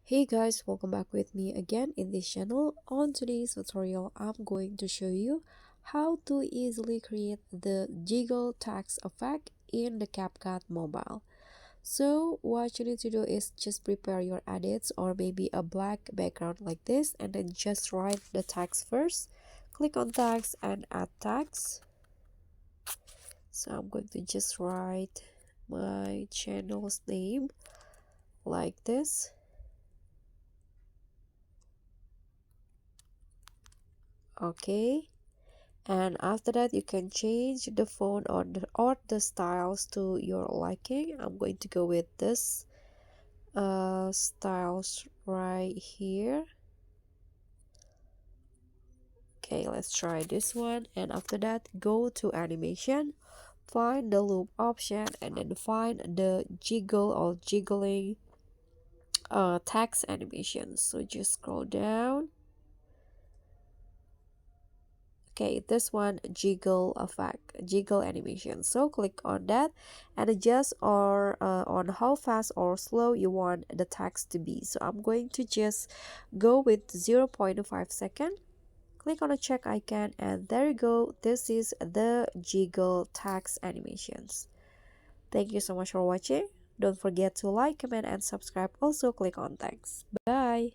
Hey guys, welcome back with me again in this channel. On today's tutorial, I'm going to show you how to easily create the jiggle text effect in the CapCut mobile. So what you need to do is just prepare your edits or maybe a black background like this, and then just write the text first. Click on text and add text. So I'm going to just write my channel's name like this. Okay, and after that you can change the font or the styles to your liking. I'm going to go with this styles right here. Okay, let's try this one, and after that go to animation, find the loop option, and then find the jiggle or jiggling text animation. So just scroll down. Okay, this one, jiggle effect, jiggle animation. So click on that and adjust or on how fast or slow you want the text to be. So I'm going to just go with 0.5 second. Click on the check icon, and there you go. This is the jiggle text animations. Thank you so much for watching. Don't forget to like, comment, and subscribe. Also click on thanks. Bye.